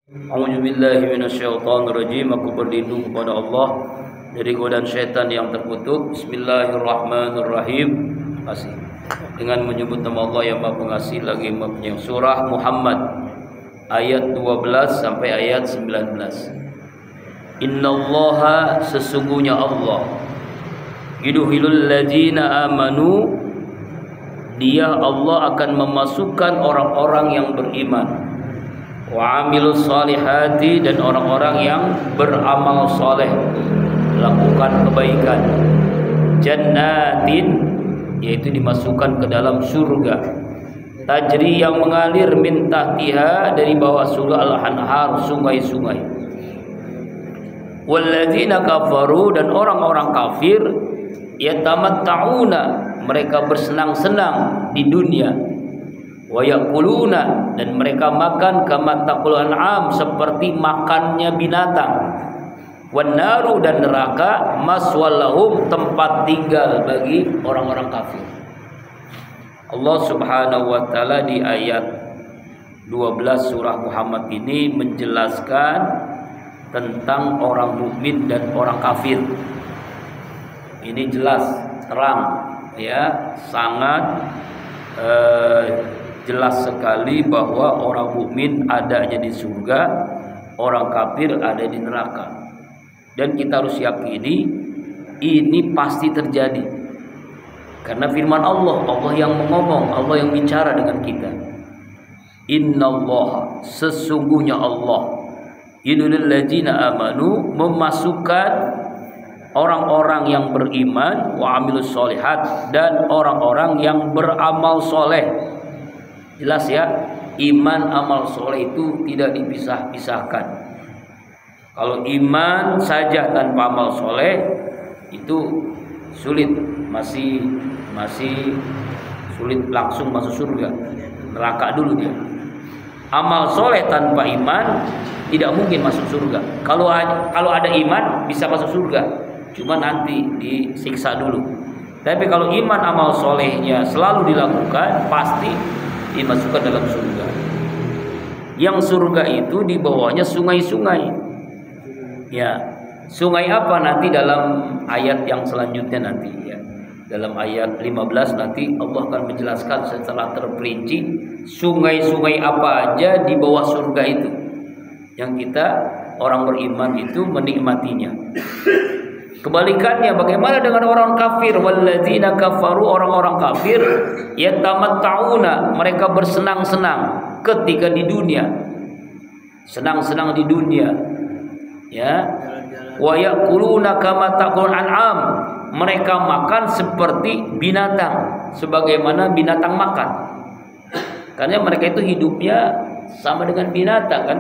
A'udzubillahi minasyaitonirrajim. Aku berlindung kepada Allah dari godaan syaitan yang terkutuk. Bismillahirrahmanirrahim. Asih. Dengan menyebut nama Allah yang Maha Pengasih lagi Maha Penyayang. Surah Muhammad ayat 12 sampai ayat 19. Innallaha, sesungguhnya Allah, yudkhilul ladzina amanu, Dia Allah akan memasukkan orang-orang yang beriman, wa amilus salihati, dan orang-orang yang beramal soleh, lakukan kebaikan, jannatin, yaitu dimasukkan ke dalam surga, tajri, yang mengalir, min tahtiha, dari bawah surga, al-anhar, sungai-sungai. Walladzina kafaru, dan orang-orang kafir, yatamatta'una, mereka bersenang-senang di dunia, wa yakuluna, dan mereka makan, kama taqul an'am, seperti makannya binatang, wan naru, dan neraka, maswallahum, tempat tinggal bagi orang-orang kafir. Allah Subhanahu wa taala di ayat 12 surah Muhammad ini menjelaskan tentang orang mukmin dan orang kafir. Ini jelas, terang, ya, sangat jelas sekali bahwa orang mukmin adanya di surga, orang kafir ada di neraka. Dan kita harus yakini ini pasti terjadi, karena firman Allah, Allah yang mengomong, Allah yang bicara dengan kita. Innallaha, sesungguhnya Allah, yudkhilul ladzina amanu, memasukkan orang-orang yang beriman, wa amilus sholihat, dan orang-orang yang beramal soleh. Jelas ya, iman amal soleh itu tidak dipisah-pisahkan. Kalau iman saja tanpa amal soleh itu sulit, masih sulit langsung masuk surga, neraka dulu dia. Amal soleh tanpa iman tidak mungkin masuk surga. Kalau ada iman bisa masuk surga, cuma nanti disiksa dulu. Tapi kalau iman amal solehnya selalu dilakukan, pasti dimasukkan dalam surga. Yang surga itu di bawahnya sungai-sungai. Ya, sungai apa nanti dalam ayat yang selanjutnya nanti, ya. Dalam ayat 15 nanti Allah akan menjelaskan secara terperinci sungai-sungai apa aja di bawah surga itu, yang kita orang beriman itu menikmatinya. Kebalikannya, bagaimana dengan orang kafir? Walladzina kafaru, orang-orang kafir, yatamatta'una, mereka bersenang-senang ketika di dunia, senang-senang di dunia, ya. Wa yakuluna kama taqul an'am, mereka makan seperti binatang, sebagaimana binatang makan. Karena mereka itu hidupnya sama dengan binatang, kan?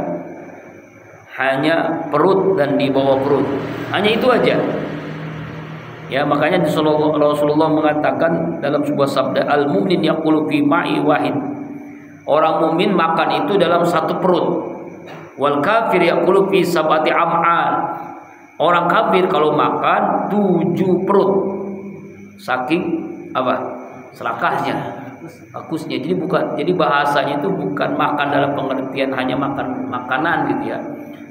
Hanya perut dan di bawah perut, hanya itu aja. Ya, makanya Rasulullah mengatakan dalam sebuah sabda, al-mu'min yaqulu fi ma'i wahid, orang mukmin makan itu dalam satu perut. Wal kafir yaqulu fi sab'ati am'a, orang kafir kalau makan 7 perut. Saking apa? Serakahnya, bakusnya. Jadi bahasanya itu bukan makan dalam pengertian hanya makan makanan gitu ya,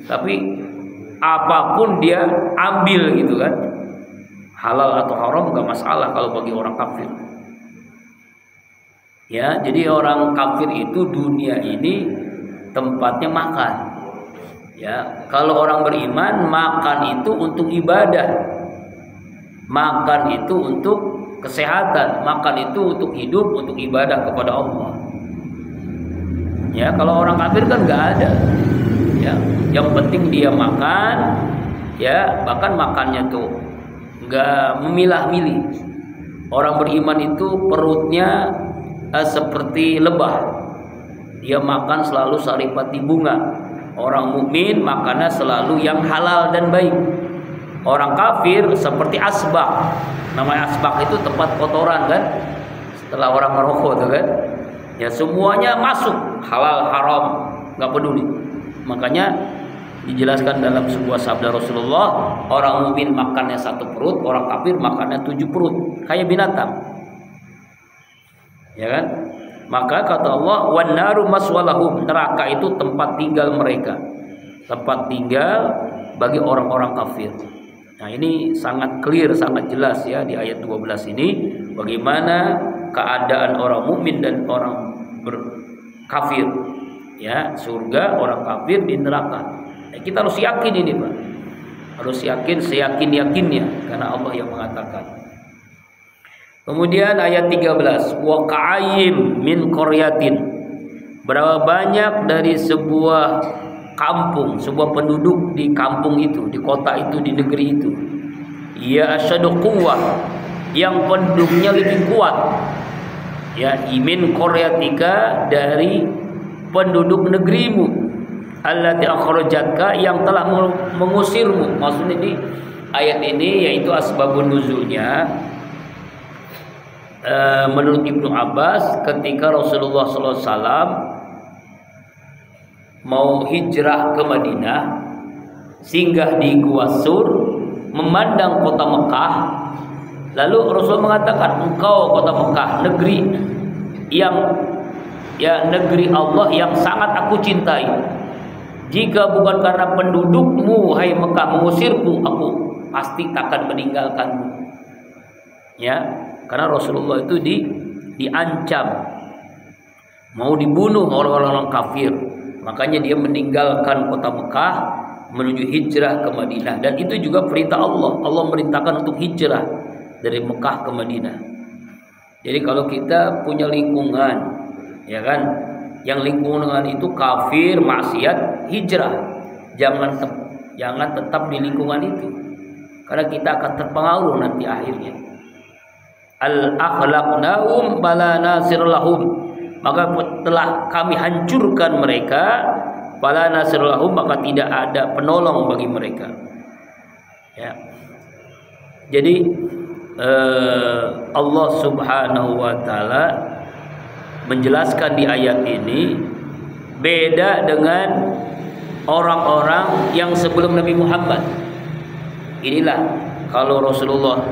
tapi apapun dia ambil gitu kan, halal atau haram nggak masalah kalau bagi orang kafir. Ya, jadi orang kafir itu dunia ini tempatnya makan. Ya, kalau orang beriman makan itu untuk ibadah, makan itu untuk kesehatan, makan itu untuk hidup, untuk ibadah kepada Allah. Ya, kalau orang kafir kan nggak ada. Ya, yang penting dia makan, ya, bahkan makannya tuh nggak memilah-milih. Orang beriman itu perutnya seperti lebah, dia makan selalu saripati bunga. Orang mukmin makannya selalu yang halal dan baik. Orang kafir seperti asbak, namanya asbak itu tempat kotoran kan, setelah orang merokok tuh kan, ya semuanya masuk, halal haram nggak peduli. Makanya dijelaskan dalam sebuah sabda Rasulullah, orang mukmin makannya 1 perut, orang kafir makannya 7 perut, kayak binatang, ya kan? Maka kata Allah, wan naru maswalahum, neraka itu tempat tinggal mereka. tempat tinggal bagi orang-orang kafir. Nah, ini sangat clear, sangat jelas ya di ayat 12 ini bagaimana keadaan orang mukmin dan orang kafir. Ya, surga, orang kafir di neraka. Nah, kita harus yakin ini, Pak. Harus yakin, seyakin-yakinnya karena Allah yang mengatakan. Kemudian ayat 13, wa ka'ayyim min qaryatin. Berapa banyak dari sebuah kampung, sebuah penduduk di kampung itu, di kota itu, di negeri itu. Ya asyadu quwwah, yang penduduknya lebih kuat. Ya, min qaryatika, dari penduduk negerimu. Allati akhrajatka, yang telah mengusirmu. Maksudnya ini ayat ini yaitu asbabun nuzulnya. Menurut Ibnu Abbas, ketika Rasulullah SAW mau hijrah ke Madinah, singgah di Gua Sur, memandang kota Mekah, lalu Rasul mengatakan, engkau kota Mekah, negeri yang negeri Allah yang sangat aku cintai. Jika bukan karena pendudukmu, hai Mekah, mengusirku, aku pasti takkan meninggalkanmu. Ya, karena Rasulullah itu diancam mau dibunuh oleh orang-orang kafir. Makanya dia meninggalkan kota Mekah menuju hijrah ke Madinah, dan itu juga perintah Allah. Allah merintahkan untuk hijrah dari Mekah ke Madinah. Jadi kalau kita punya lingkungan, ya kan, yang lingkungan itu kafir, maksiat, hijrah. Jangan tetap di lingkungan itu, karena kita akan terpengaruh nanti akhirnya. Al-akhlaqnahum bala nasir lahum, maka telah kami hancurkan mereka, bala nasir lahum, maka tidak ada penolong bagi mereka. Ya. Jadi Allah Subhanahu wa taala menjelaskan di ayat ini beda dengan orang-orang yang sebelum Nabi Muhammad. Inilah kalau Rasulullah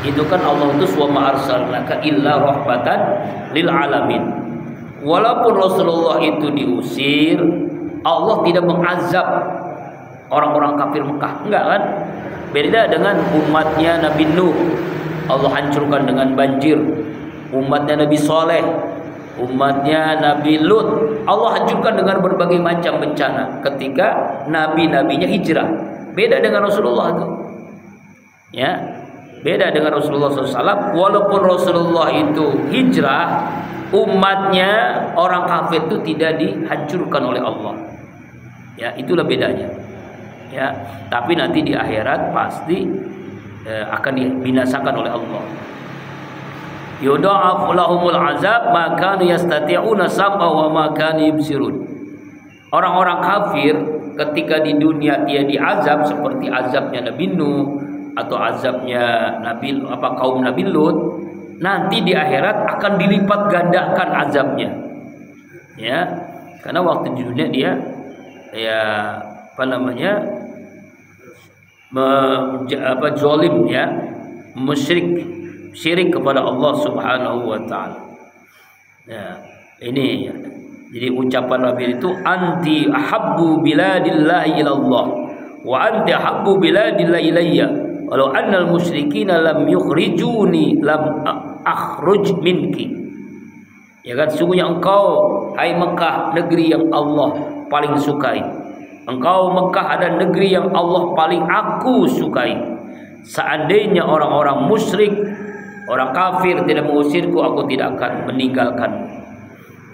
itu kan Allah utus, wa ma arsalnaka illa rahmatan lil alamin. Walaupun Rasulullah itu diusir, Allah tidak mengazab orang-orang kafir Mekah, enggak kan? Beda dengan umatnya Nabi Nuh, Allah hancurkan dengan banjir. Umatnya Nabi Saleh, umatnya Nabi Lut, Allah hancurkan dengan berbagai macam bencana ketika nabi-nabinya hijrah. Beda dengan Rasulullah itu. Ya, beda dengan Rasulullah SAW. Walaupun Rasulullah itu hijrah, umatnya orang kafir itu tidak dihancurkan oleh Allah. Ya, itulah bedanya. Ya, tapi nanti di akhirat pasti akan dibinasakan oleh Allah. Yudha'afu lahumul azab ma kanu yastati'una sam'a wa ma kanu yubsirun. Orang-orang kafir ketika di dunia dia diazab seperti azabnya Nabi Nuh atau azabnya kaum Nabi Lut, nanti di akhirat akan dilipat gandakan azabnya. Ya, karena waktu di dunia dia zalim, ya, syirik kepada Allah Subhanahu wa taala. Ya, ini ya. Jadi ucapan Nabi itu, anti ahabbu biladillahi ilallah wa anti ahabbu biladillahi ilayya walau annal musyrikina lam yukhrijuni lam akhruj minki. Ya kan, sungguhnya engkau, hai Mekah, negeri yang Allah paling sukai. Engkau Mekah ada negeri yang Allah paling aku sukai. Seandainya orang-orang musyrik, orang kafir tidak mengusirku, aku tidak akan meninggalkanmu.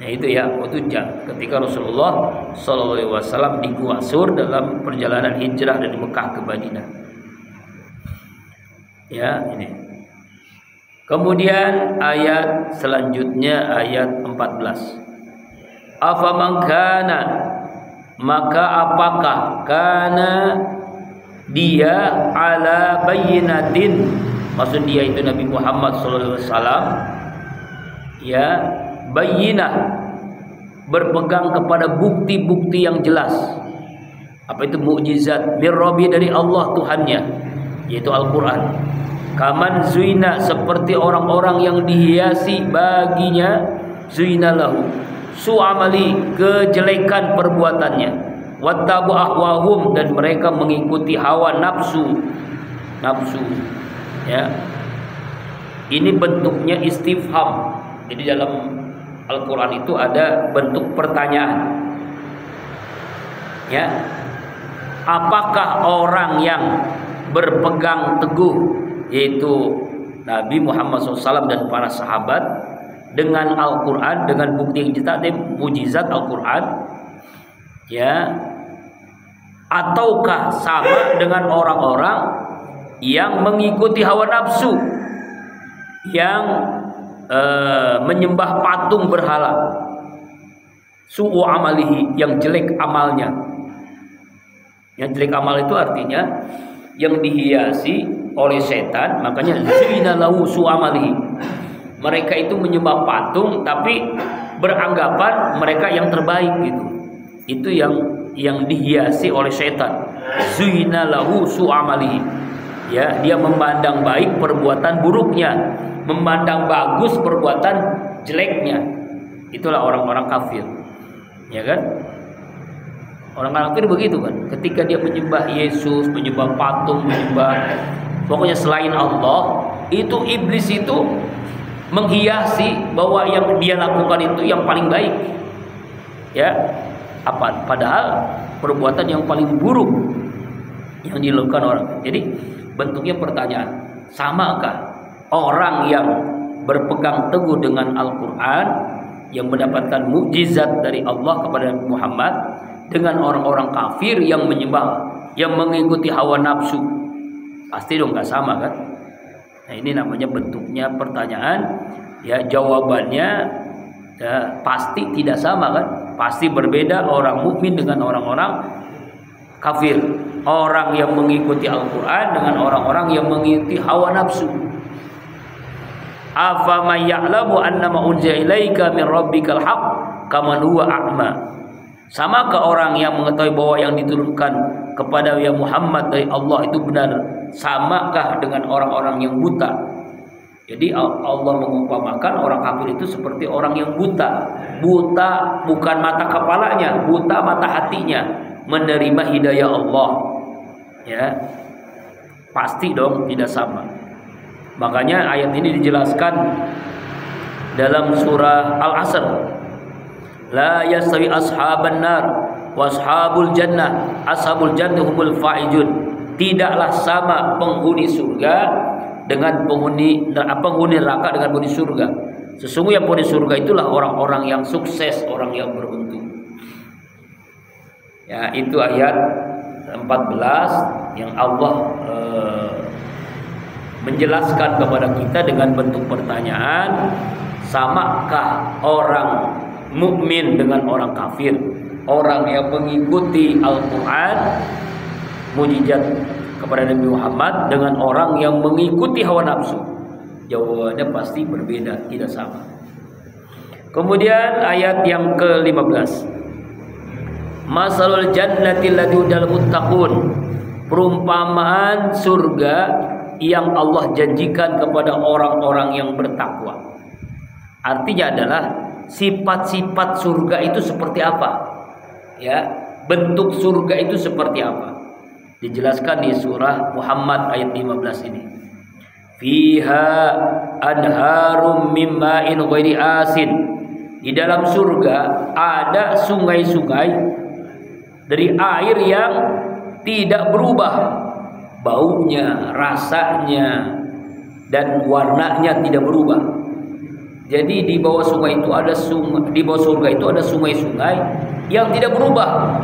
Nah itu ya, waktu ketika Rasulullah SAW di Gua Sur dalam perjalanan hijrah dari Mekah ke Madinah. Ya, ini. Kemudian ayat selanjutnya, ayat 14. Afaman kana, maka apakah kana dia ala bayyinatin, maksud dia itu Nabi Muhammad SAW, ya, bayyinah, berpegang kepada bukti-bukti yang jelas. Apa itu mukjizat? Mir Rabbi, dari Allah Tuhannya, yaitu Al-Quran. Kaman zuina, seperti orang-orang yang dihiasi baginya, zuina lahu su'amali, kejelekan perbuatannya, wattabu ahwahum, dan mereka mengikuti hawa nafsu. Ya. Ini bentuknya istifham. Jadi dalam Al-Qur'an itu ada bentuk pertanyaan. Ya. Apakah orang yang berpegang teguh, yaitu Nabi Muhammad SAW dan para sahabat, dengan Al-Quran, dengan bukti yang mujizat Al-Quran, ya, ataukah sama dengan orang-orang yang mengikuti hawa nafsu, yang menyembah patung berhala, su'u amalihi, yang jelek amalnya. Yang jelek amal itu artinya yang dihiasi oleh setan, makanya zina lahu su'u amalihi. Mereka itu menyembah patung tapi beranggapan mereka yang terbaik gitu. Itu yang dihiasi oleh setan. Zina lahu su'u amalihi. Ya, dia memandang baik perbuatan buruknya, memandang bagus perbuatan jeleknya. Itulah orang-orang kafir. Ya kan? Orang kafir begitu kan. Ketika dia menyembah Yesus, menyembah patung, menyembah pokoknya selain Allah, itu iblis itu menghiasi bahwa yang dia lakukan itu yang paling baik. Ya. Padahal perbuatan yang paling buruk yang dilakukan orang. Jadi bentuknya pertanyaan, samakah orang yang berpegang teguh dengan Al-Quran, yang mendapatkan mukjizat dari Allah kepada Muhammad, dengan orang-orang kafir yang menyembah, yang mengikuti hawa nafsu? Pasti dong nggak sama kan? Nah, ini namanya bentuknya pertanyaan. Ya, jawabannya ya, pasti tidak sama kan? Pasti berbeda orang mukmin dengan orang-orang kafir. Orang yang mengikuti Al-Quran dengan orang-orang yang mengikuti hawa nafsu. Afama ya'lamu annama unzila ilaika min rabbikal haqq kaman huwa a'ma. Samakah orang yang mengetahui bahwa yang diturunkan kepada ya Muhammad dari Allah itu benar? Samakah dengan orang-orang yang buta? Jadi Allah mengumpamakan orang kafir itu seperti orang yang buta. Buta bukan mata kepalanya, buta mata hatinya, menerima hidayah Allah. Ya, pasti dong tidak sama. Makanya ayat ini dijelaskan dalam surah Al-Asr. La yastawi ashaban nar wa ashabul jannah, ashabul jannah humul faizun. Tidaklah sama penghuni surga dengan penghuni neraka dengan penghuni surga. Sesungguhnya penghuni surga itulah orang-orang yang sukses, orang yang beruntung. Ya, itu ayat 14 yang Allah menjelaskan kepada kita dengan bentuk pertanyaan, samakah orang mukmin dengan orang kafir, orang yang mengikuti Al-Quran, mujizat kepada Nabi Muhammad, dengan orang yang mengikuti hawa nafsu? Jawabannya pasti berbeda, tidak sama. Kemudian ayat yang ke-15, masalul jannati allati udal muttaqun, perumpamaan surga yang Allah janjikan kepada orang-orang yang bertakwa. Artinya adalah sifat-sifat surga itu seperti apa? Ya, bentuk surga itu seperti apa? Dijelaskan di surah Muhammad ayat 15 ini. Fiha anharum mim ma'in ghairi asin. Di dalam surga ada sungai-sungai dari air yang tidak berubah, baunya, rasanya, dan warnanya tidak berubah. Jadi di bawah sungai itu ada di bawah surga itu ada sungai-sungai yang tidak berubah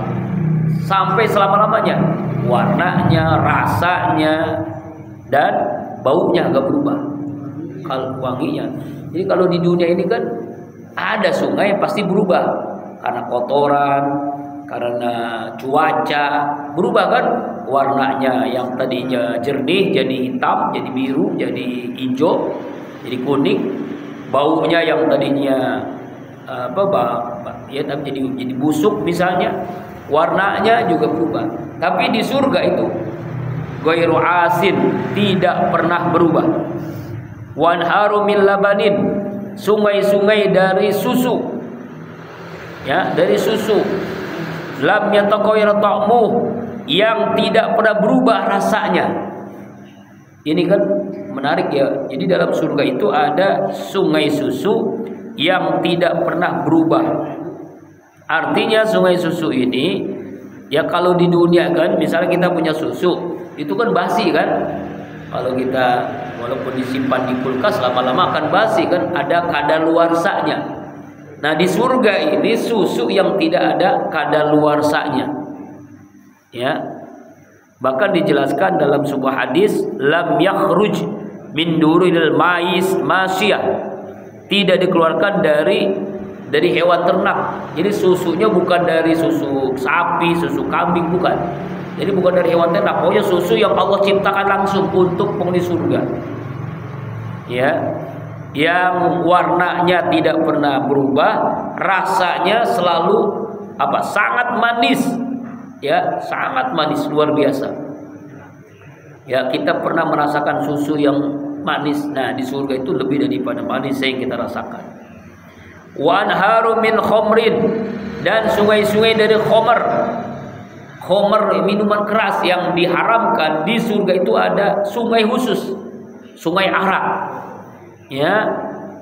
sampai selama-lamanya. Warnanya, rasanya, dan baunya enggak berubah. Kalau wanginya. Jadi kalau di dunia ini kan ada sungai yang pasti berubah karena kotoran, karena cuaca, berubah kan warnanya, yang tadinya jernih jadi hitam, jadi biru, jadi hijau, jadi kuning. Baunya yang tadinya jadi busuk misalnya, warnanya juga berubah. Tapi di surga itu ghairu asin, tidak pernah berubah. Wanharu min labanin, sungai-sungai dari susu. Ya, dari susu. lam yataghayyar ta'muh, yang tidak pernah berubah rasanya. Ini kan menarik ya. Jadi dalam surga itu ada sungai susu yang tidak pernah berubah. Artinya sungai susu ini ya, kalau di dunia kan misalnya kita punya susu itu kan basi kan. Kalau kita walaupun disimpan di kulkas lama-lama akan basi kan, ada kadaluarsanya. Nah di surga ini susu yang tidak ada kadaluarsanya. Ya. Bahkan dijelaskan dalam sebuah hadis, lam yakhruj min duril mais masyiyah, tidak dikeluarkan dari hewan ternak. Jadi susunya bukan dari susu sapi, susu kambing, bukan. Jadi bukan dari hewan ternak. Pokoknya susu yang Allah ciptakan langsung untuk penghuni surga. Ya. Yang warnanya tidak pernah berubah, rasanya selalu sangat manis. Ya, sangat manis, luar biasa. Ya, kita pernah merasakan susu yang manis. Nah, di surga itu lebih daripada manis yang kita rasakan. Wa anharu min khamrin, dan sungai-sungai dari khamr. Khamr minuman keras yang diharamkan. Di surga itu ada sungai khusus, sungai arak. Ya,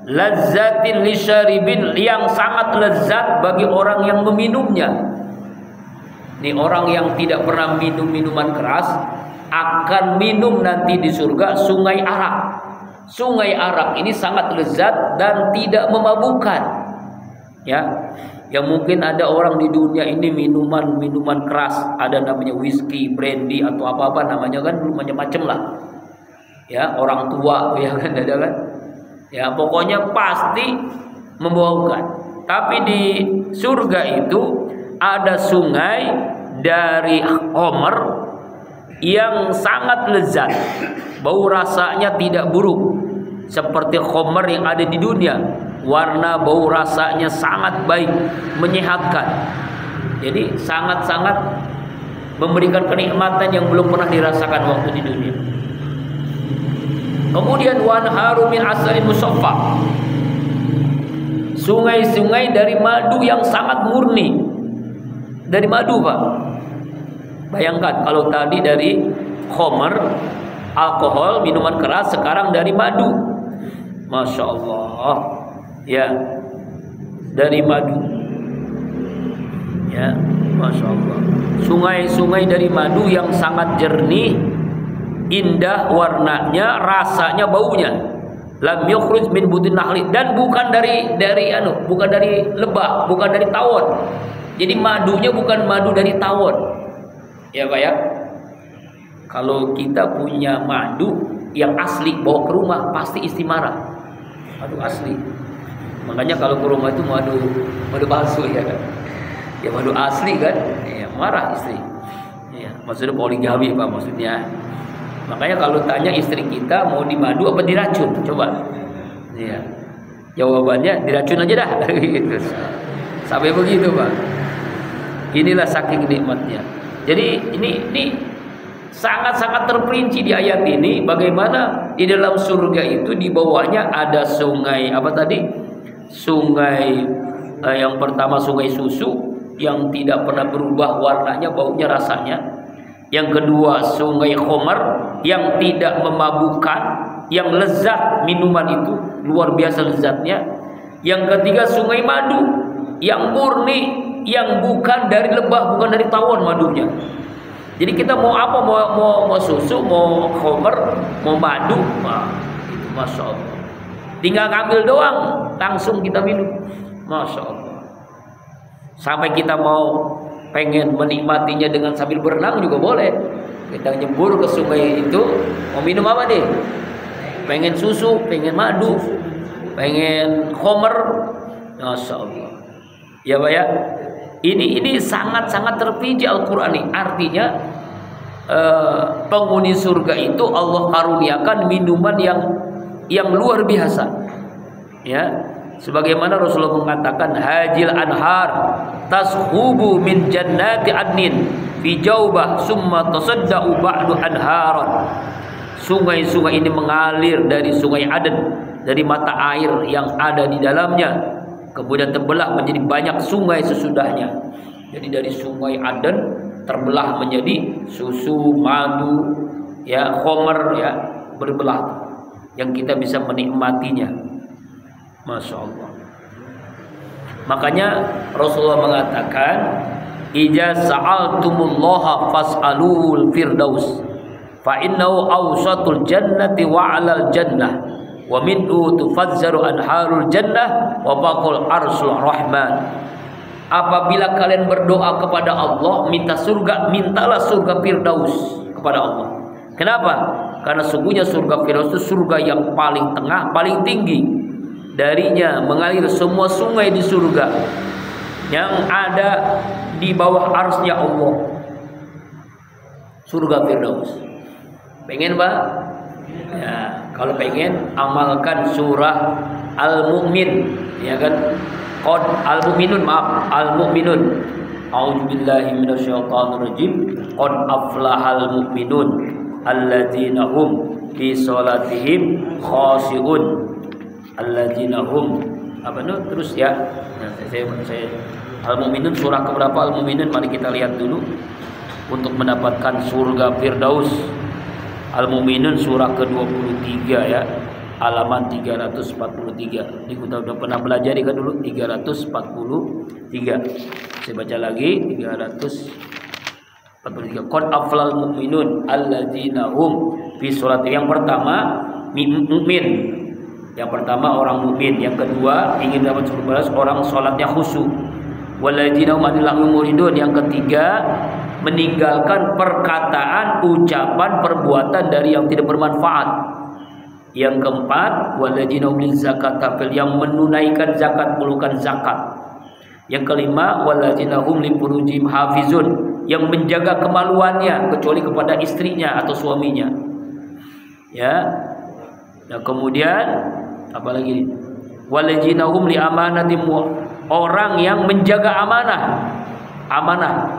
lazzatin lisyaribin, yang sangat lezat bagi orang yang meminumnya. Ini orang yang tidak pernah minum minuman keras akan minum nanti di surga sungai arak. Sungai arak ini sangat lezat dan tidak memabukkan. Ya, yang mungkin ada orang di dunia ini minuman keras, ada namanya whisky, brandy atau apa-apa namanya kan, macam-macam lah. Ya, orang tua ya kan, ada kan. Ya, pokoknya pasti membaukan. Tapi di surga itu ada sungai dari khamr yang sangat lezat, bau rasanya tidak buruk seperti khamr yang ada di dunia. Warna bau rasanya sangat baik, menyehatkan. Jadi sangat-sangat memberikan kenikmatan yang belum pernah dirasakan waktu di dunia. Kemudian wanharu min asalin musaffa, sungai-sungai dari madu yang sangat murni. Dari madu, Pak. Bayangkan kalau tadi dari khamr, alkohol, minuman keras, sekarang dari madu. Masya Allah. Ya, dari madu. Ya, Masya Allah. Sungai-sungai dari madu yang sangat jernih, indah warnanya, rasanya, baunya. Lam yukhruj min butin nahli, dan bukan dari bukan dari lebah, bukan dari tawon. Jadi madunya bukan madu dari tawon. Ya Pak ya. Kalau kita punya madu yang asli bawa ke rumah pasti istri marah. Madu asli. Makanya kalau ke rumah itu madu palsu ya kan. Ya madu asli kan, ya marah istri. Ya, maksudnya poligami Pak maksudnya. Makanya kalau tanya istri kita mau dimadu apa diracun, coba. Ya. Jawabannya diracun aja dah gitu. Sampai begitu Pak. Inilah saking nikmatnya. Jadi ini sangat-sangat terperinci di ayat ini bagaimana di dalam surga itu di bawahnya ada sungai apa tadi? Sungai yang pertama sungai susu yang tidak pernah berubah warnanya, baunya, rasanya. Yang kedua sungai khamr yang tidak memabukkan, yang lezat minuman itu, luar biasa lezatnya. Yang ketiga sungai madu yang murni, yang bukan dari lebah, bukan dari tawon madunya. Jadi kita mau apa, mau susu, mau khamr, mau madu, itu Masya Allah. Tinggal ngambil doang, langsung kita minum. Masya Allah. Sampai kita mau pengen menikmatinya dengan sambil berenang juga boleh. Kita nyebur ke sungai itu, mau minum apa deh? Pengen susu, pengen madu, pengen khamr. Masya Allah. Ya Pak ya. Ini sangat-sangat terperinci Al-Quran ini. Artinya penghuni surga itu Allah karuniakan minuman yang luar biasa. Ya, sebagaimana Rasulullah mengatakan hajil anhar tashubu min jannati adnin fi jaubah summa tasadda'u ba'du anharan. Sungai-sungai ini mengalir dari sungai Aden, dari mata air yang ada di dalamnya, kemudian terbelah menjadi banyak sungai sesudahnya. Jadi dari sungai Aden terbelah menjadi susu, madu, ya, khomer, ya, berbelah yang kita bisa menikmatinya. Masya Allah. Makanya Rasulullah mengatakan, "Idza sa'altumullaha fas'alul firdaus, fa innahu awsatul jannati wa 'alal jannah, wa minhu tufazzaru anharul jannah wa faqul arsul rahman." Apabila kalian berdoa kepada Allah minta surga, mintalah surga Firdaus kepada Allah. Kenapa? Karena sungguhnya surga Firdaus itu surga yang paling tengah, paling tinggi. Darinya mengalir semua sungai di surga yang ada di bawah arsy-Nya Allah. Surga Firdaus. Pengen, Pak? Ya, kalau pengen amalkan surah Al-Mu'min, ya kan? Al-Mu'minun, maaf, Al-Mu'minun. A'udzubillahi minasyaitonir rajim. Qad aflahal mu'minun alladzina hum fi sholatihim khashi'un. Alladzina hum apa itu terus ya. Nah, saya Al-Mu'minun surah keberapa Al-Mu'minun? Mari kita lihat dulu untuk mendapatkan surga Firdaus. Al-Mu'minun surah ke-23 ya. Halaman 343. Ini kita udah pernah belajar kan dulu 343. Saya baca lagi 343. Qad aflal mu'minun alladzina hum fi sholati. Yang pertama mukmin. Yang pertama orang mukmin, yang kedua ingin dapat surga orang salatnya khusyuk. Walladzina hum anil lagwi muridun. Yang ketiga meninggalkan perkataan, ucapan, perbuatan dari yang tidak bermanfaat. Yang keempat, walladzina hum lizakati yang menunaikan zakat, mengeluarkan zakat. Yang kelima, walladzina hum lifurujihim hafizun yang menjaga kemaluannya kecuali kepada istrinya atau suaminya. Ya. Nah, kemudian apa lagi? Walladzina hum li amanatim orang yang menjaga amanah. Amanah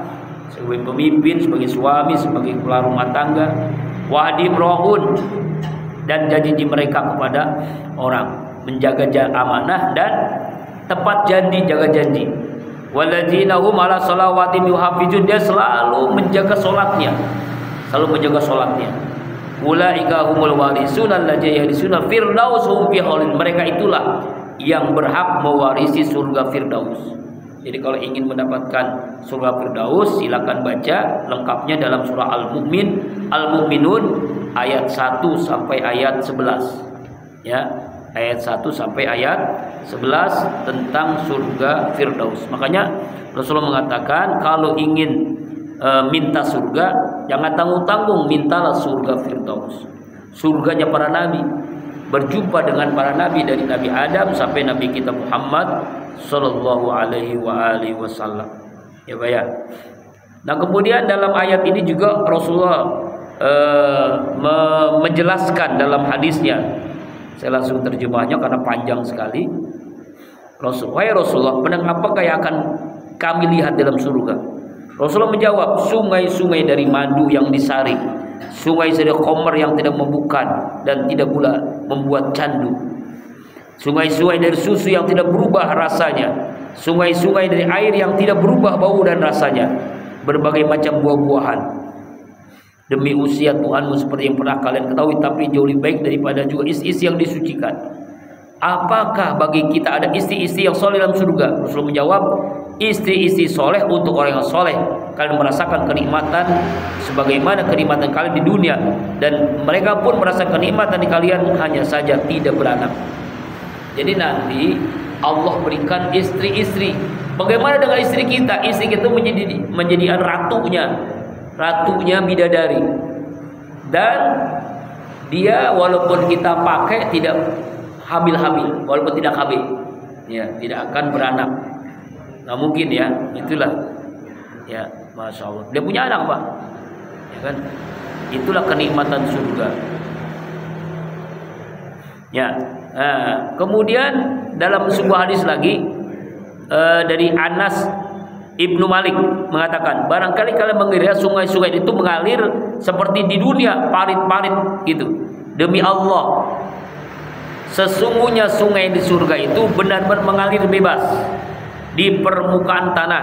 sebagai pemimpin, sebagai suami, sebagai kepala rumah tangga. Wa'dim rohun dan janji mereka kepada orang, menjaga amanah dan tepat janji, jaga janji. Walladzina hum ala sholawatihim yuhafizun, dia selalu menjaga salatnya, selalu menjaga salatnya. Ulaika humul warisun alladzina yarisuna firdaus hum fi khalid, mereka itulah yang berhak mewarisi surga Firdaus. Jadi kalau ingin mendapatkan surga Firdaus, silakan baca lengkapnya dalam surah Al-Mu'minun ayat 1 sampai ayat 11. Ya, ayat 1 sampai ayat 11 tentang surga Firdaus. Makanya Rasulullah mengatakan kalau ingin minta surga, jangan tanggung-tanggung, mintalah surga Firdaus. Surganya para nabi. Berjumpa dengan para nabi dari Nabi Adam sampai Nabi kita Muhammad sallallahu alaihi wasallam. Ya, Pak ya. Nah, kemudian dalam ayat ini juga Rasulullah menjelaskan dalam hadisnya. Saya langsung terjemahnya karena panjang sekali. Rasulullah, apakah yang akan kami lihat dalam surga? Rasulullah menjawab, sungai-sungai dari madu yang disaring, sungai dari khamr yang tidak membukan dan tidak pula membuat candu, sungai-sungai dari susu yang tidak berubah rasanya, sungai-sungai dari air yang tidak berubah bau dan rasanya, berbagai macam buah-buahan. Demi usia Tuhanmu seperti yang pernah kalian ketahui, tapi jauh lebih baik daripada juga istri-istri yang disucikan. Apakah bagi kita ada istri-istri yang soleh dalam surga? Rasulullah menjawab, istri-istri soleh untuk orang yang soleh. Kalian merasakan kenikmatan sebagaimana kenikmatan kalian di dunia, dan mereka pun merasakan kenikmatan di kalian, hanya saja tidak beranak. Jadi nanti Allah berikan istri-istri. Bagaimana dengan istri kita? Istri kita menjadi ratunya bidadari, dan dia walaupun kita pakai tidak hamil-hamil, walaupun tidak hamil, ya tidak akan beranak. Nggak mungkin ya, itulah ya, masya Allah. Dia punya anak, Pak, ya kan? Itulah kenikmatan surga. Ya. Nah, kemudian dalam sebuah hadis lagi dari Anas Ibnu Malik mengatakan, barangkali kalian mengira sungai-sungai itu mengalir seperti di dunia, parit-parit gitu. Demi Allah, sesungguhnya sungai di surga itu benar-benar mengalir bebas di permukaan tanah,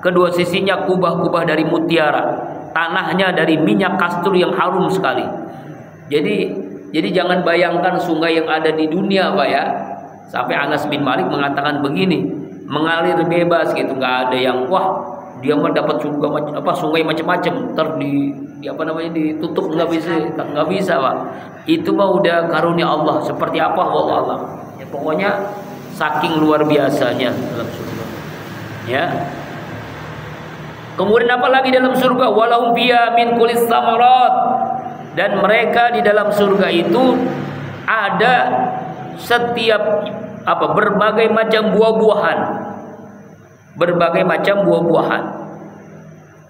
kedua sisinya kubah-kubah dari mutiara, tanahnya dari minyak kastur yang harum sekali. Jadi jangan bayangkan sungai yang ada di dunia, Pak ya. Sampai Anas bin Malik mengatakan begini, mengalir bebas gitu, nggak ada yang wah dia mah dapat sungai macam-macam ditutup, nggak bisa Pak. Itu mah udah karunia Allah. Seperti apa wallahu alam. Ya, pokoknya saking luar biasanya dalam surga. Ya. Kemudian apa lagi dalam surga? Walahum fiha min kulis samarat. Dan mereka di dalam surga itu ada setiap berbagai macam buah-buahan. Berbagai macam buah-buahan.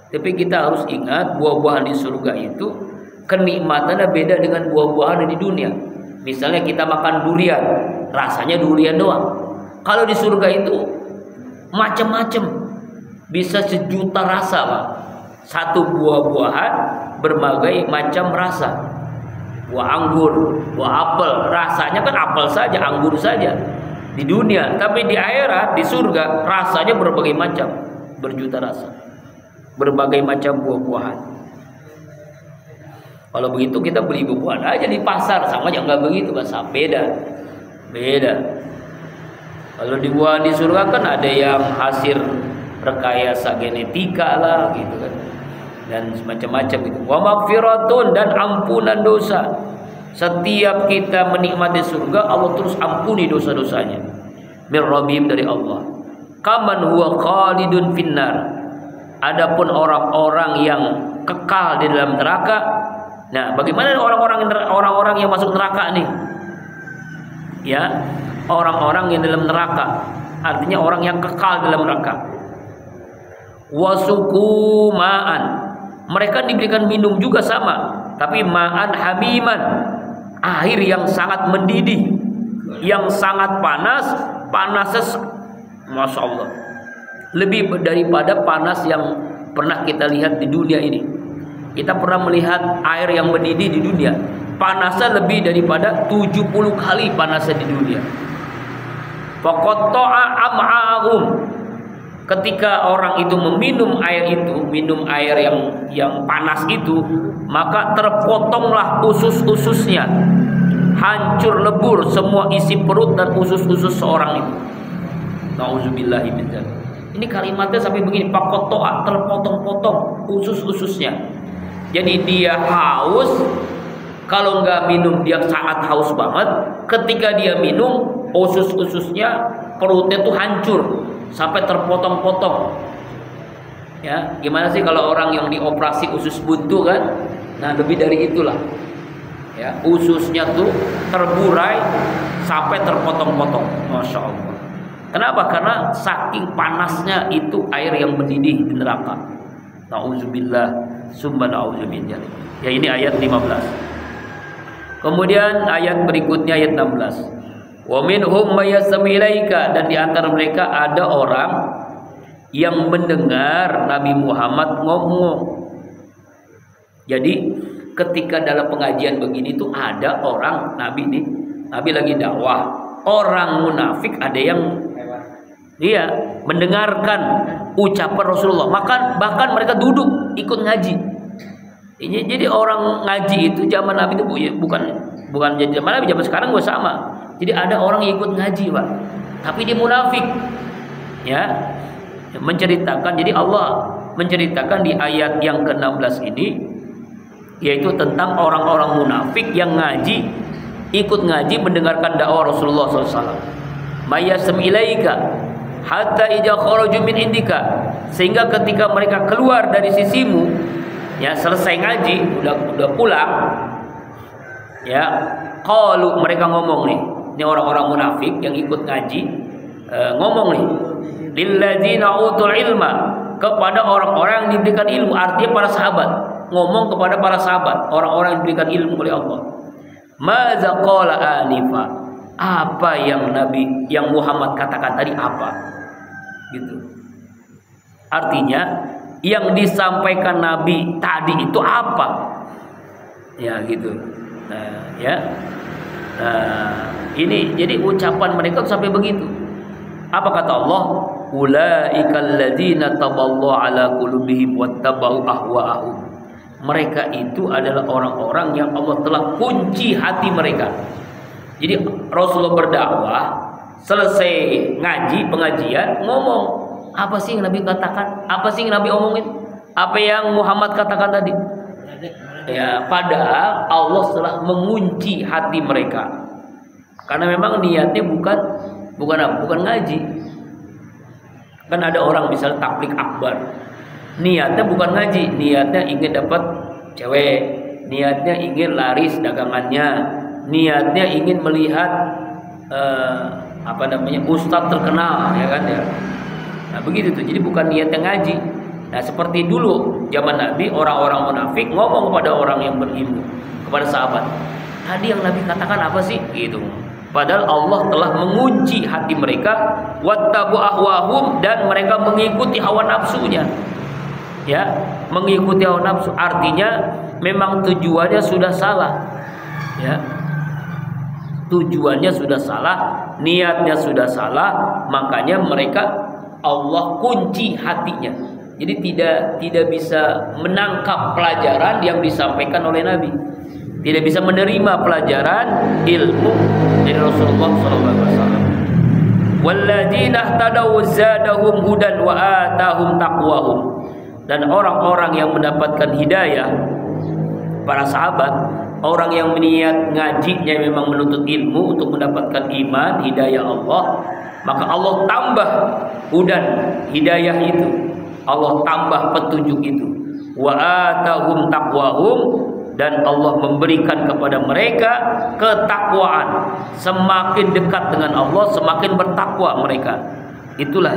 Tapi kita harus ingat buah-buahan di surga itu kenikmatannya beda dengan buah-buahan di dunia. Misalnya kita makan durian, rasanya durian doang. Kalau di surga itu macam-macam, bisa sejuta rasa, Pak. Satu buah-buahan berbagai macam rasa. Buah anggur, buah apel, rasanya kan apel saja, anggur saja di dunia, tapi di akhirat di surga rasanya berbagai macam, berjuta rasa, berbagai macam buah-buahan. Kalau begitu kita beli buah-buahan aja di pasar, sama aja nggak begitu, Mas. Beda. Kalau di buah di surga kan ada yang hasil rekayasa genetika lah gitu kan, dan macam-macam itu. Wa maghfiratun, dan ampunan dosa. Setiap kita menikmati surga, Allah terus ampuni dosa-dosanya. Mir Rabbihim, dari Allah. Kaman huwa khalidun finnar. Adapun orang-orang yang kekal di dalam neraka. Nah, bagaimana orang-orang yang masuk neraka nih? Ya, orang-orang yang dalam neraka, artinya orang yang kekal dalam neraka. Wasuku ma'an, mereka diberikan minum juga sama, tapi ma'an hamiman, air yang sangat mendidih, yang sangat panasnya Masya Allah, lebih daripada panas yang pernah kita lihat di dunia ini. Kita pernah melihat air yang mendidih di dunia, panasnya lebih daripada 70 kali panasnya di dunia. Faqatta'a am'a'ahum, ketika orang itu meminum air yang panas itu, maka terpotonglah usus-ususnya, hancur lebur semua isi perut dan usus-usus seorang itu. Nauzubillahi min dzalik. Ini kalimatnya sampai begini, faqatta'a, terpotong-potong usus-ususnya. Jadi dia haus, kalau nggak minum dia sangat haus banget. Ketika dia minum, usus-ususnya, perutnya tuh hancur sampai terpotong-potong. Ya, gimana sih kalau orang yang dioperasi usus buntu kan? Nah, lebih dari itulah. Ya, ususnya tuh terburai sampai terpotong-potong. Masya Allah. Kenapa? Karena saking panasnya itu air yang mendidih di neraka. Nauzubillah, summa nauzubillah. Ya, ini ayat 15. Kemudian ayat berikutnya ayat 16. Wa minhum may yastami ilaika, dan di antara mereka ada orang yang mendengar Nabi Muhammad ngomong. Jadi ketika dalam pengajian begini tuh ada orang Nabi lagi dakwah, orang munafik ada yang dia mendengarkan ucapan Rasulullah, bahkan mereka duduk ikut ngaji. Jadi orang ngaji itu zaman Nabi itu bukan zaman Nabi, zaman sekarang juga sama. Jadi ada orang yang ikut ngaji, Pak, tapi dia munafik. Ya, menceritakan. Jadi Allah menceritakan di ayat yang ke-16 ini, yaitu tentang orang-orang munafik yang ngaji, ikut ngaji mendengarkan dakwah Rasulullah SAW. Mayasam ilaika hatta ija kharaju min indika, sehingga ketika mereka keluar dari sisimu, ya selesai ngaji, udah pulang, ya qalu, mereka ngomong nih, ini orang-orang munafik yang ikut ngaji, ngomong nih, lilladzina utul ilma, kepada orang-orang yang diberikan ilmu, artinya para sahabat, ngomong kepada para sahabat, orang-orang yang diberikan ilmu oleh Allah. Maza qala anifa, apa yang Muhammad katakan tadi apa? Gitu. Artinya yang disampaikan Nabi tadi itu apa? Ya gitu. Nah, ya. Nah, ini jadi ucapan mereka sampai begitu. Apa kata Allah? ulaikal ladzina taballahu ala qulubihim wattaba'u ahwa'ahum. Mereka itu adalah orang-orang yang Allah telah kunci hati mereka. Jadi Rasulullah berdakwah, selesai ngaji pengajian, ngomong apa sih yang Nabi katakan, apa sih yang Nabi omongin, apa yang Muhammad katakan tadi. Ya, padahal Allah telah mengunci hati mereka. Karena memang niatnya bukan ngaji. Kan ada orang misalnya tablik akbar, niatnya bukan ngaji, niatnya ingin dapat cewek, niatnya ingin laris dagangannya, niatnya ingin melihat ustadz terkenal, ya kan ya. Nah begitu tuh, jadi bukan niatnya ngaji. Nah seperti dulu zaman Nabi, orang-orang munafik ngomong kepada orang yang berilmu, kepada sahabat, tadi yang Nabi katakan apa sih? Gitu. Padahal Allah telah mengunci hati mereka, wattabu ahwahum, dan mereka mengikuti hawa nafsunya. Ya, mengikuti hawa nafsu artinya memang tujuannya sudah salah. Ya. Tujuannya sudah salah, niatnya sudah salah, makanya mereka Allah kunci hatinya. Jadi tidak bisa menangkap pelajaran yang disampaikan oleh Nabi. Tidak bisa menerima pelajaran ilmu dari Rasulullah SAW. Walladzina ihtadaw zadahum hudan wa atahum taqwahum. Dan orang-orang yang mendapatkan hidayah, para sahabat, orang yang niat ngajinya memang menuntut ilmu untuk mendapatkan iman, hidayah Allah, maka Allah tambah hudan, hidayah itu. Allah tambah petunjuk itu. Wa atahum taqwahum, dan Allah memberikan kepada mereka ketakwaan. Semakin dekat dengan Allah, semakin bertakwa mereka. Itulah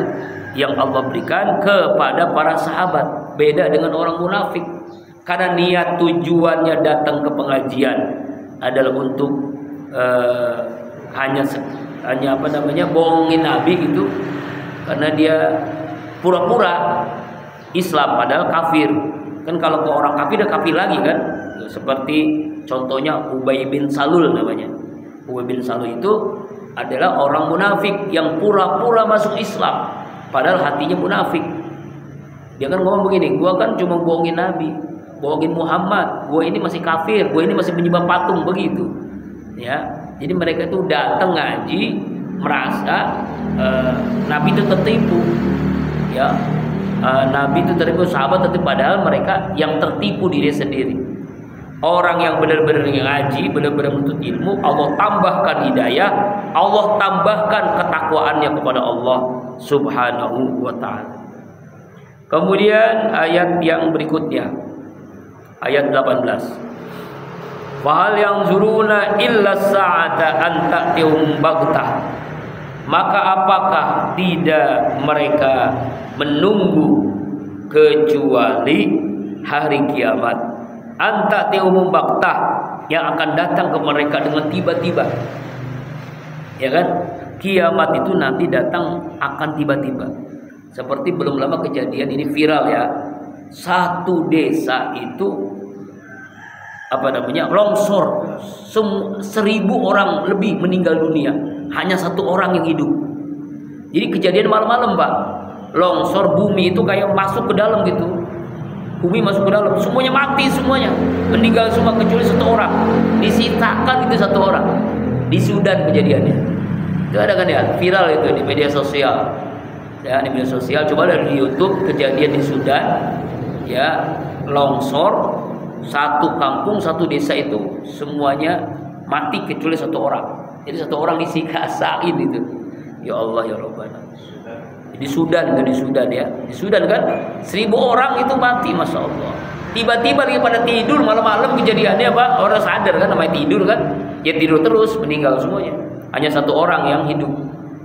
yang Allah berikan kepada para sahabat. Beda dengan orang munafik. Karena niat tujuannya datang ke pengajian adalah untuk hanya bohongin Nabi gitu. Karena dia pura-pura Islam padahal kafir. Kan kalau ke orang kafir dia kafir lagi kan. Seperti contohnya Ubay bin Salul namanya. Ubay bin Salul itu adalah orang munafik yang pura-pura masuk Islam padahal hatinya munafik. Dia kan ngomong begini, gua kan cuma bohongin Nabi, bohongin Muhammad, gua ini masih kafir, gua ini masih menyembah patung, begitu. Ya. Jadi mereka itu datang ngaji merasa Nabi itu tertipu. Ya. Nabi itu tertipu, sahabat tertipu, padahal mereka yang tertipu diri sendiri. Orang yang benar-benar ngaji, benar-benar menuntut ilmu, Allah tambahkan hidayah, Allah tambahkan ketakwaannya kepada Allah Subhanahu wa ta'ala. Kemudian ayat yang berikutnya, ayat 18. Fahal yanzuruna illa sa'ata an ta'tihum baghtah. Maka apakah tidak mereka menunggu kecuali hari kiamat, anta ta'tihum baghtah, yang akan datang ke mereka dengan tiba-tiba. Ya kan? Kiamat itu nanti datang akan tiba-tiba. Seperti belum lama kejadian ini viral ya. Satu desa itu longsor, 1.000 orang lebih meninggal dunia, hanya 1 orang yang hidup. Jadi kejadian malam-malam Pak, longsor, bumi itu kayak masuk ke dalam gitu. Bumi masuk ke dalam, semuanya mati, semuanya meninggal semua kecuali 1 orang. Disitakan itu 1 orang. Di Sudan kejadiannya. Itu ada kan ya, viral itu di media sosial. Ya, di media sosial, coba dari YouTube kejadian di Sudan. Ya, longsor, 1 kampung, 1 desa itu semuanya mati kecuali 1 orang. Jadi 1 orang disikasain itu. Ya Allah ya Rabbana. Di Sudan kan, di Sudan ya, di Sudan kan 1.000 orang itu mati, masya Allah. Tiba-tiba lagi pada tidur malam-malam kejadiannya Pak, orang sadar kan, namanya tidur kan, ya tidur terus, meninggal semuanya. Hanya 1 orang yang hidup.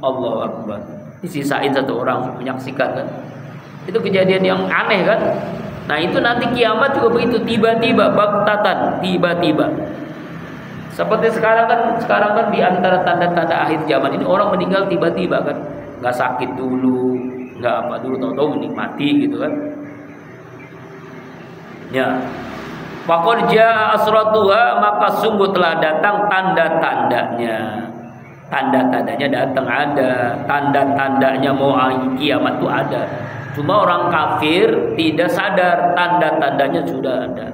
Allahu Akbar. Disisain 1 orang menyaksikan kan. Itu kejadian yang aneh kan. Nah itu nanti kiamat juga begitu, tiba-tiba, baghtatan, tiba-tiba. Seperti sekarang kan di antara tanda-tanda akhir zaman ini orang meninggal tiba-tiba kan. Nggak sakit dulu, nggak apa dulu, tahu-tahu menikmati gitu kan. Ya, faqad jaa asratuha, maka sungguh telah datang tanda-tandanya. Tanda-tandanya datang ada, tanda-tandanya mau kiamat itu ada. Cuma orang kafir tidak sadar tanda-tandanya sudah ada.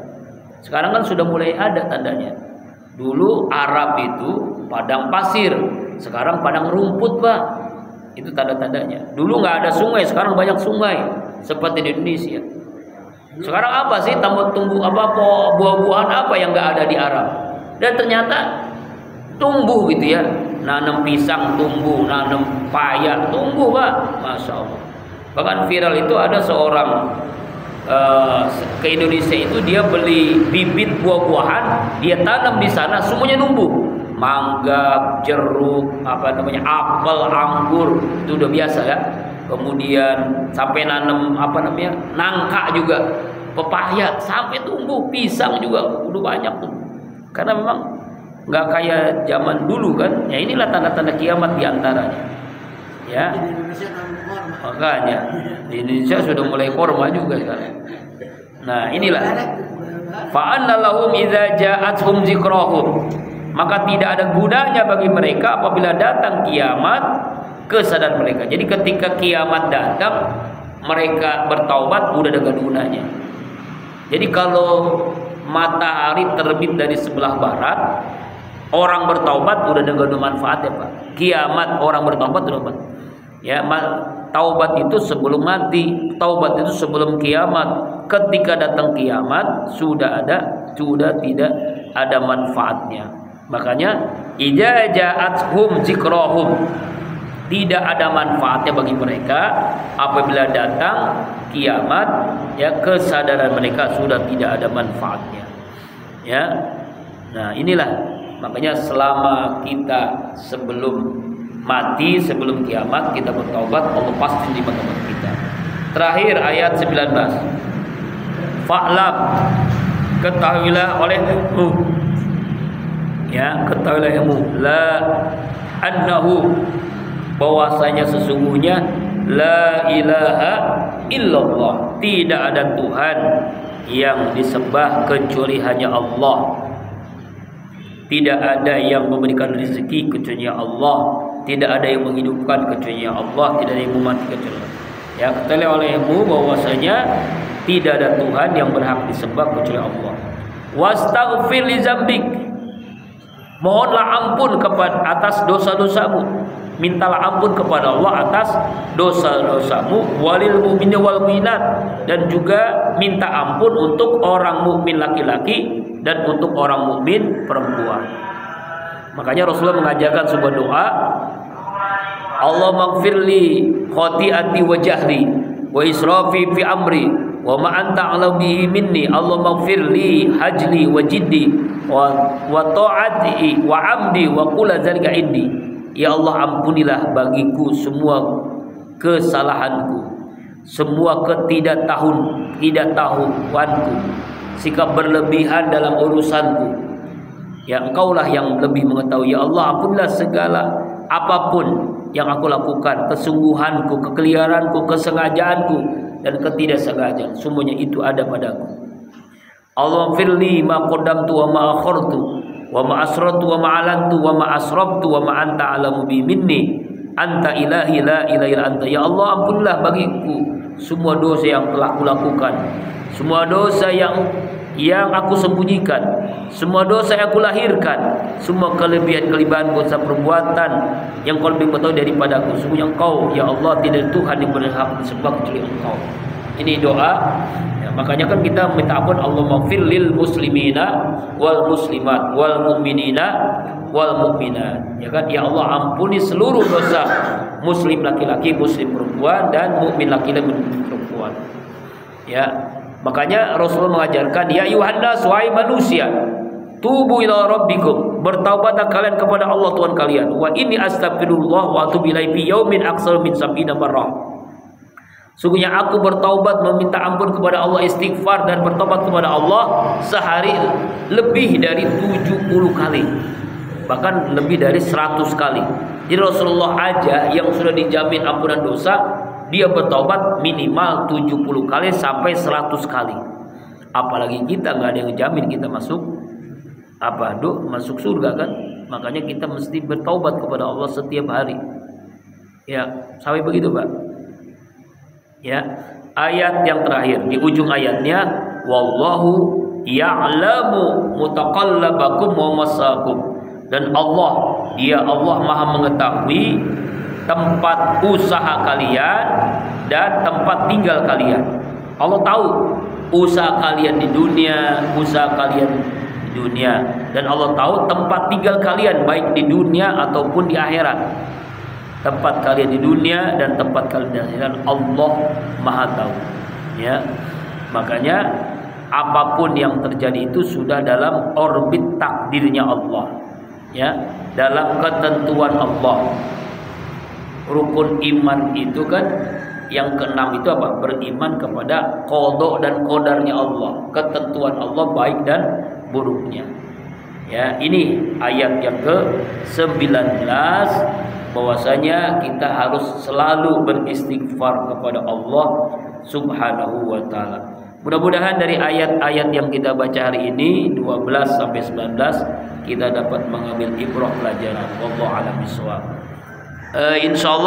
Sekarang kan sudah mulai ada tandanya. Dulu Arab itu padang pasir, sekarang padang rumput, Pak. Itu tanda-tandanya. Dulu nggak ada sungai, sekarang banyak sungai seperti di Indonesia. Sekarang apa sih tumbuh apa buah-buahan apa yang nggak ada di Arab? Dan ternyata tumbuh gitu ya. Nanam pisang tumbuh, nanam paya tumbuh, Pak. Masya Allah. Bahkan viral itu ada seorang ke Indonesia itu dia beli bibit buah-buahan, dia tanam di sana, semuanya numbuh. Mangga, jeruk, apel, anggur, itu udah biasa ya. Kemudian sampai nanam nangka juga, pepaya sampai tumbuh, pisang juga udah banyak tuh. Karena memang nggak kayak zaman dulu kan. Ya inilah tanda-tanda kiamat diantaranya. Ya. Makanya di Indonesia sudah mulai korma juga sekarang. Nah inilah. Fa'anna lahum idza ja'atuhum zikrahum. Maka tidak ada gunanya bagi mereka apabila datang kiamat kesadaran mereka. Jadi ketika kiamat datang mereka bertaubat udah ada gunanya. Jadi kalau matahari terbit dari sebelah barat, orang bertaubat udah ada manfaatnya, Pak. Kiamat orang bertaubat udah. Ya, taubat itu sebelum mati, taubat itu sebelum kiamat. Ketika datang kiamat sudah tidak ada manfaatnya. Makanya idza ja'atuhum zikrahum, tidak ada manfaatnya bagi mereka apabila datang kiamat, ya kesadaran mereka sudah tidak ada manfaatnya. Ya. Nah, inilah makanya selama kita sebelum mati, sebelum kiamat kita bertaubat, Allah pasti menerima taubat kita. Terakhir ayat 19. Fa'lam, ketahuilah olehmu, ya ketahuilah la annahu, bahwasanya sesungguhnya la ilaha illallah, tidak ada Tuhan yang disembah kecuali hanya Allah. Tidak ada yang memberikan rezeki kecuali Allah, tidak ada yang menghidupkan kecuali Allah, tidak ada yang mematikan kecuali Allah. Ya, ketahuilah olehmu bahwasanya tidak ada Tuhan yang berhak disembah kecuali Allah. Wastaghfir li dzambik, mohonlah ampun atas dosa-dosamu. Mintalah ampun kepada Allah atas dosa-dosamu. Walil mu'mini wal mu'minat, dan juga minta ampun untuk orang mukmin laki-laki dan untuk orang mukmin perempuan. Makanya Rasulullah mengajarkan sebuah doa, Allah maghfirli khati'ati wa jahri wa israfi fi amri wa ma anta a'lamu bihi minni. Allah maghfirli hajli wa jiddi wa ta'ati wa amdi wa qul zalika indi. Ya Allah, ampunilah bagiku semua kesalahanku, semua ketidaktahuanku, sikap berlebihan dalam urusanku. Ya Engkaulah yang lebih mengetahui. Ya Allah, ampunilah segala apapun yang aku lakukan, kesungguhanku, kekeliaranku, kesengajaanku dan ketidaksengajaan, semuanya itu ada padaku. Allahumma firli ma qaddamtu wa ma akhartu wa ma asrartu wa ma alantu wa ma asrabtu wa ma anta alamu bi minni anta ilahi la ilaha illa anta. Ya Allah, ampunilah bagiku semua dosa yang telah kulakukan, semua dosa yang aku sembunyikan, semua dosa yang aku lahirkan, semua kelebihan-kelebihan dosa perbuatan yang Kau lebih mengetahui daripadaku. Semuanya Engkau, ya Allah, tidak ada Tuhan yang berhak disembah kecuali Engkau. Ini doa. Ya, makanya kan kita minta ampun, Allahumma fir lil muslimina wal muslimat wal mu'minina wal mu'minat. Ya kan, ya Allah, ampuni seluruh dosa muslim laki-laki, muslim perempuan, dan mukmin laki-laki, mukmin perempuan. Ya, makanya Rasulullah mengajarkan, ya yuhannas, wahai manusia, tubu ila rabbikum, bertaubatlah kalian kepada Allah Tuhan kalian. Wa inni astaghfirullah wa atubu ilaihi fi yaumin aktsar min 70 marrah. Sungguhnya aku bertaubat, meminta ampun kepada Allah, istighfar dan bertobat kepada Allah sehari lebih dari 70 kali, bahkan lebih dari 100 kali. Jadi Rasulullah aja yang sudah dijamin ampunan dosa, dia bertaubat minimal 70 kali sampai 100 kali. Apalagi kita, nggak ada yang jamin kita masuk masuk surga kan? Makanya kita mesti bertaubat kepada Allah setiap hari. Ya, sampai begitu, Pak. Ya, ayat yang terakhir di ujung ayatnya, wallahu ya'lamu mutaqallabakum wa masakum. Dan Allah, Dia Allah Maha mengetahui tempat usaha kalian dan tempat tinggal kalian. Allah tahu usaha kalian di dunia, usaha kalian di dunia, dan Allah tahu tempat tinggal kalian baik di dunia ataupun di akhirat. Tempat kalian di dunia dan tempat kalian di akhirat Allah Maha tahu. Ya. Makanya apapun yang terjadi itu sudah dalam orbit takdirnya Allah. Ya, dalam ketentuan Allah. Rukun iman itu kan yang keenam itu apa? Beriman kepada qada dan qadarnya Allah, ketentuan Allah baik dan buruknya. Ya, ini ayat yang ke-19, bahwasanya kita harus selalu beristighfar kepada Allah Subhanahu wa taala. Mudah-mudahan dari ayat-ayat yang kita baca hari ini 12 sampai 19 kita dapat mengambil ibrah pelajaran. Wallahu a'lam bishawab. Insyaallah